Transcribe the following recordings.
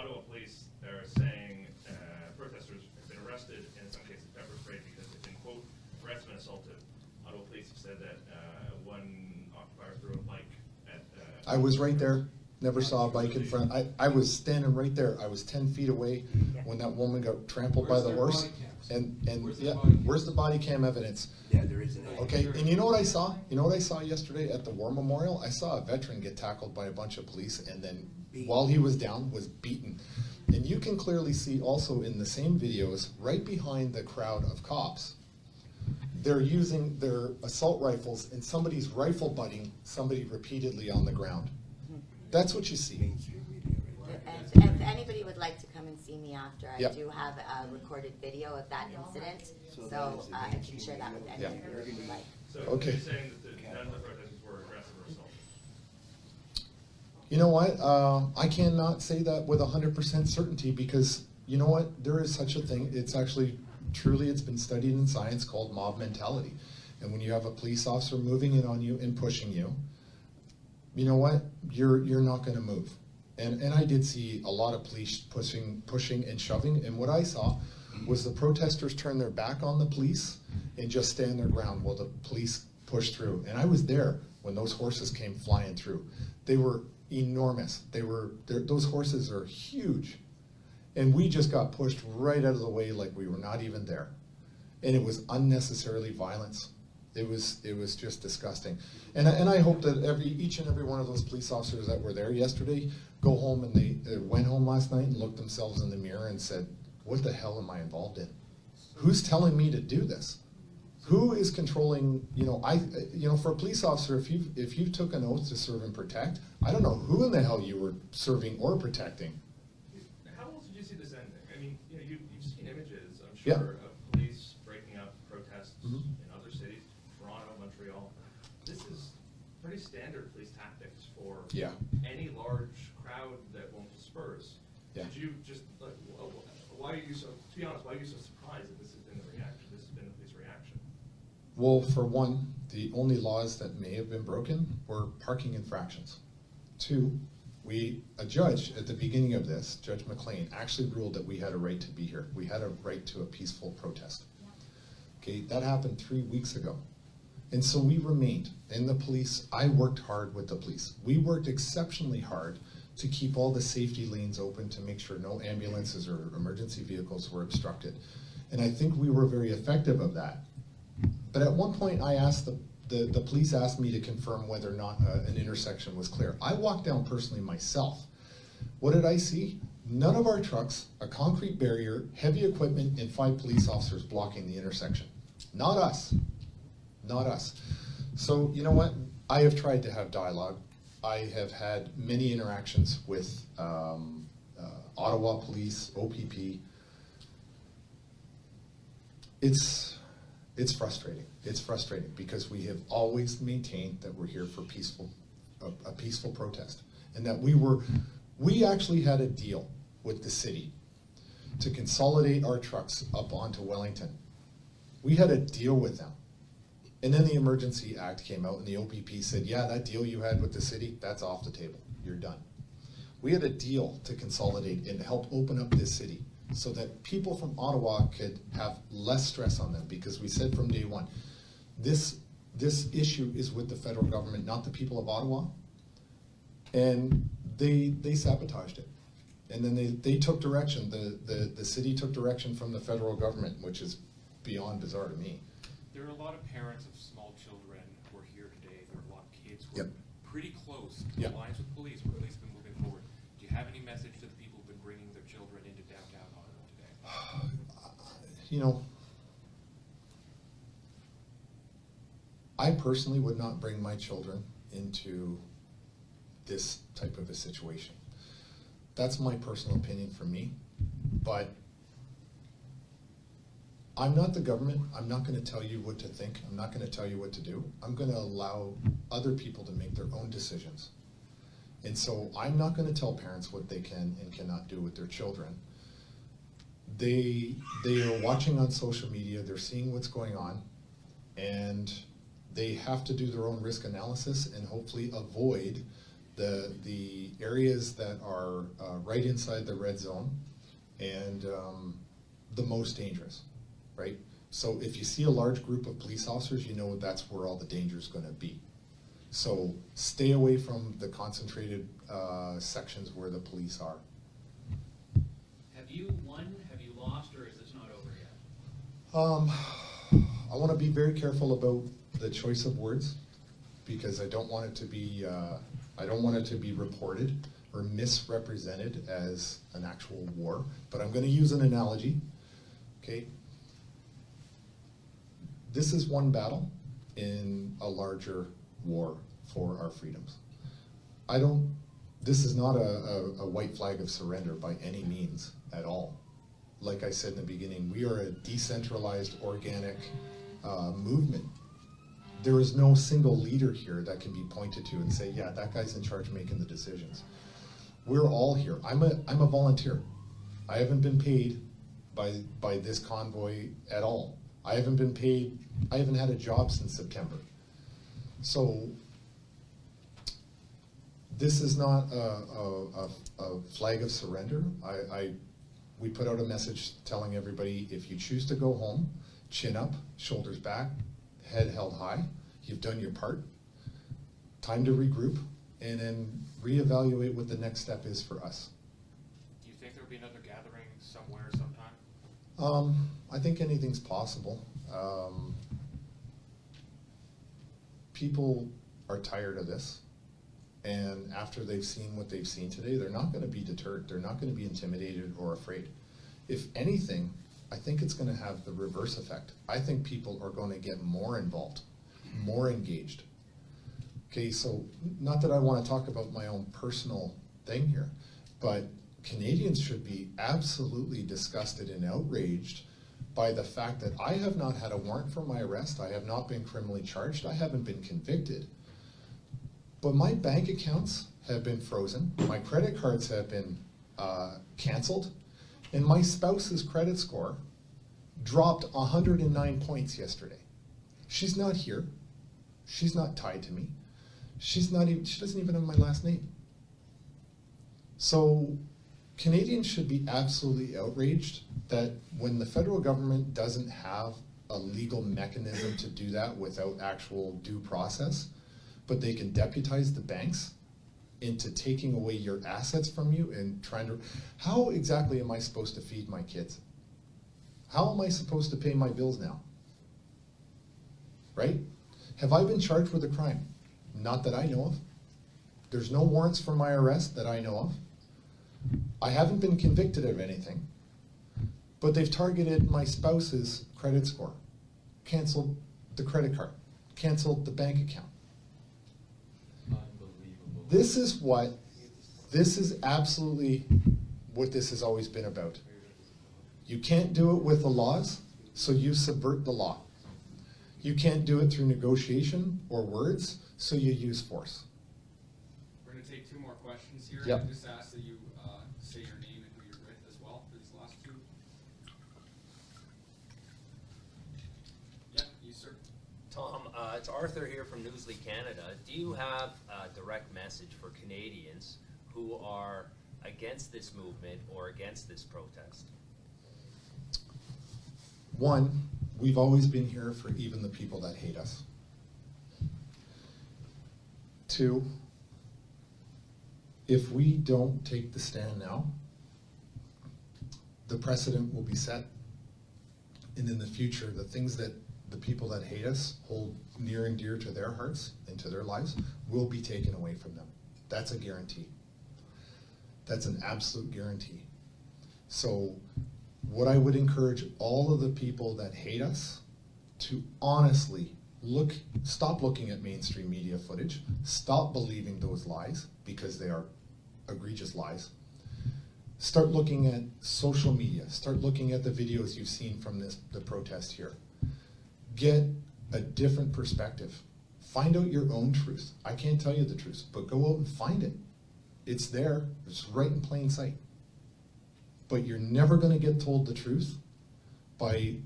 Ottawa police are saying protesters have been arrested and in some cases pepper sprayed because they've been, quote, harassed and assaulted. Ottawa police have said that one occupier threw a bike at... I was right there. Never saw a bike in front. I was standing right there. I was 10 feet away when that woman got trampled by the horse. And where's the body cam evidence? Yeah, there isn't. Okay, and you know what I saw? You know what I saw yesterday at the War Memorial? I saw a veteran get tackled by a bunch of police and then while he was down, was beaten. And you can clearly see also in the same videos, right behind the crowd of cops, they're using their assault rifles and somebody's rifle butting somebody repeatedly on the ground. That's what you see. And if anybody would like to come and see me after, I do have a recorded video of that incident, so I can share that with anyone who would like. So Okay. you're saying that none of the protesters were aggressive or assaulted? You know what? I cannot say that with 100% certainty because you know what? There is such a thing. It's actually, truly, it's been studied in science called mob mentality. And when you have a police officer moving in on you and pushing you, you know what? You're not going to move. And I did see a lot of police pushing and shoving. And what I saw was the protesters turn their back on the police and just stand their ground while the police pushed through. And I was there when those horses came flying through. They were enormous. Those horses are huge. And we just got pushed right out of the way like we were not even there. And it was unnecessarily violence. It was just disgusting. And I hope that each and every one of those police officers that were there yesterday go home and they went home last night and looked themselves in the mirror and said, what the hell am I involved in? Who's telling me to do this? Who is controlling, for a police officer, if you took an oath to serve and protect, I don't know who in the hell you were serving or protecting. How else did you see this ending? I mean, you've seen images, I'm sure, of police breaking up protests in other cities, Toronto, Montreal. This is pretty standard police tactics for any large crowd that won't disperse. Yeah. Did you just, why are you so, to be honest, why are you so surprised that this has been the reaction, this has been the police reaction? Well, for one, the only laws that may have been broken were parking infractions. Two, a judge at the beginning of this, Judge McLean, actually ruled that we had a right to be here. We had a right to a peaceful protest. Okay, that happened 3 weeks ago. And so we remained. And the police, I worked hard with the police. We worked exceptionally hard to keep all the safety lanes open to make sure no ambulances or emergency vehicles were obstructed. And I think we were very effective of that. But at one point I asked the police asked me to confirm whether or not an intersection was clear. I walked down personally myself. What did I see? None of our trucks, a concrete barrier, heavy equipment, and 5 police officers blocking the intersection. Not us. Not us. So you know what? I have tried to have dialogue. I have had many interactions with Ottawa Police, OPP. It's frustrating. It's frustrating because we have always maintained that we're here for a peaceful protest, and that we actually had a deal with the city to consolidate our trucks up onto Wellington. We had a deal with them. And then the Emergency Act came out and the OPP said, yeah, that deal you had with the city, that's off the table. You're done. We had a deal to consolidate and help open up this city so that people from Ottawa could have less stress on them, because we said from day one, this issue is with the federal government, not the people of Ottawa. And they sabotaged it. And then they took direction. The city took direction from the federal government, which is beyond bizarre to me. There are a lot of parents of small children who are here today. There are a lot of kids who are pretty close to the lines with police, where police have been moving forward. Do you have any message to the people who've been bringing their children into downtown Ottawa today? I personally would not bring my children into this type of a situation. That's my personal opinion for me, but I'm not the government. I'm not going to tell you what to think. I'm not going to tell you what to do. I'm going to allow other people to make their own decisions. And so I'm not going to tell parents what they can and cannot do with their children. They are watching on social media, they're seeing what's going on, and they have to do their own risk analysis and hopefully avoid the areas that are right inside the red zone and the most dangerous, right? So if you see a large group of police officers, you know that's where all the danger is gonna be. So stay away from the concentrated sections where the police are. Have you won, have you lost, or is this not over yet? I wanna be very careful about the choice of words because I don't want it to be reported or misrepresented as an actual war, but I'm gonna use an analogy, okay? This is one battle in a larger war for our freedoms. This is not a white flag of surrender by any means at all. Like I said in the beginning, we are a decentralized, organic movement. There is no single leader here that can be pointed to and say, yeah, that guy's in charge of making the decisions. We're all here. I'm a volunteer. I haven't been paid by this convoy at all. I haven't been paid, I haven't had a job since September. So this is not a flag of surrender. We put out a message telling everybody, if you choose to go home, chin up, shoulders back, head held high, you've done your part. Time to regroup and then reevaluate what the next step is for us. Do you think there'll be another gathering somewhere sometime? I think anything's possible. People are tired of this. And after they've seen what they've seen today, they're not gonna be deterred. They're not gonna be intimidated or afraid. If anything, I think it's gonna have the reverse effect. I think people are gonna get more involved, more engaged. Okay, so not that I wanna talk about my own personal thing here, but Canadians should be absolutely disgusted and outraged by the fact that I have not had a warrant for my arrest, I have not been criminally charged, I haven't been convicted. But my bank accounts have been frozen, my credit cards have been canceled, and my spouse's credit score dropped 109 points yesterday. She's not here, she's not tied to me, she doesn't even have my last name. So Canadians should be absolutely outraged that when the federal government doesn't have a legal mechanism to do that without actual due process, but they can deputize the banks into taking away your assets from you and trying to, how exactly am I supposed to feed my kids? How am I supposed to pay my bills now? Right? Have I been charged with a crime? Not that I know of. There's no warrants for my arrest that I know of. I haven't been convicted of anything, but they've targeted my spouse's credit score, canceled the credit card, canceled the bank account. Unbelievable. This is absolutely what this has always been about. You can't do it with the laws, so you subvert the law. You can't do it through negotiation or words, so you use force. We're going to take two more questions here. Yep. I just ask that you say your name and who you're with as well for these last two. Yeah, you, sir. Tom, it's Arthur here from Newsly Canada. Do you have a direct message for Canadians who are against this movement or against this protest? One, we've always been here for even the people that hate us. Two, if we don't take the stand now, the precedent will be set. And in the future, the things that the people that hate us hold near and dear to their hearts and to their lives will be taken away from them. That's a guarantee. That's an absolute guarantee. So what I would encourage all of the people that hate us to honestly stop looking at mainstream media footage, stop believing those lies because they are egregious lies. Start looking at social media, start looking at the videos you've seen from the protest here. Get a different perspective. Find out your own truth. I can't tell you the truth, but go out and find it. It's there, it's right in plain sight. But you're never gonna get told the truth by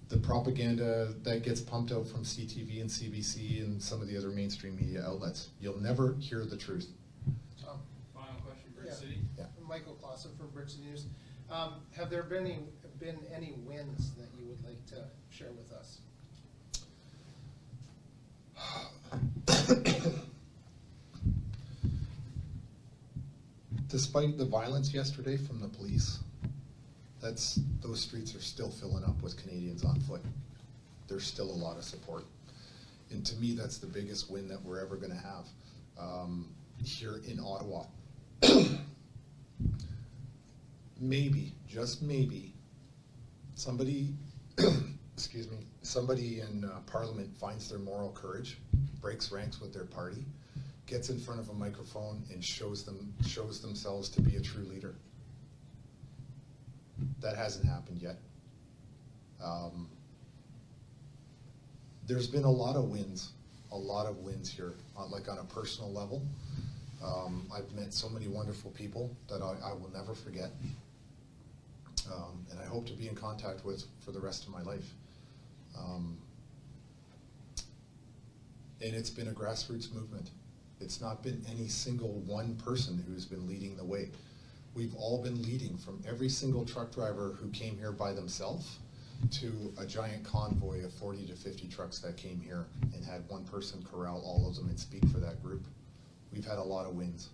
the propaganda that gets pumped out from CTV and CBC and some of the other mainstream media outlets. You'll never hear the truth. the city. Yeah. Michael Clausen from Bricks and News. Have there been any wins that you would like to share with us? Despite the violence yesterday from the police, those streets are still filling up with Canadians on foot. There's still a lot of support. And to me, that's the biggest win that we're ever gonna have here in Ottawa. Maybe, just maybe, somebody, excuse me, somebody in Parliament finds their moral courage, breaks ranks with their party, gets in front of a microphone and shows themselves to be a true leader. That hasn't happened yet. There's been a lot of wins here, like on a personal level. I've met so many wonderful people that I will never forget. And I hope to be in contact with for the rest of my life. And it's been a grassroots movement. It's not been any single one person who's been leading the way. We've all been leading, from every single truck driver who came here by themselves to a giant convoy of 40 to 50 trucks that came here and had one person corral all of them and speak for that group. We've had a lot of wins.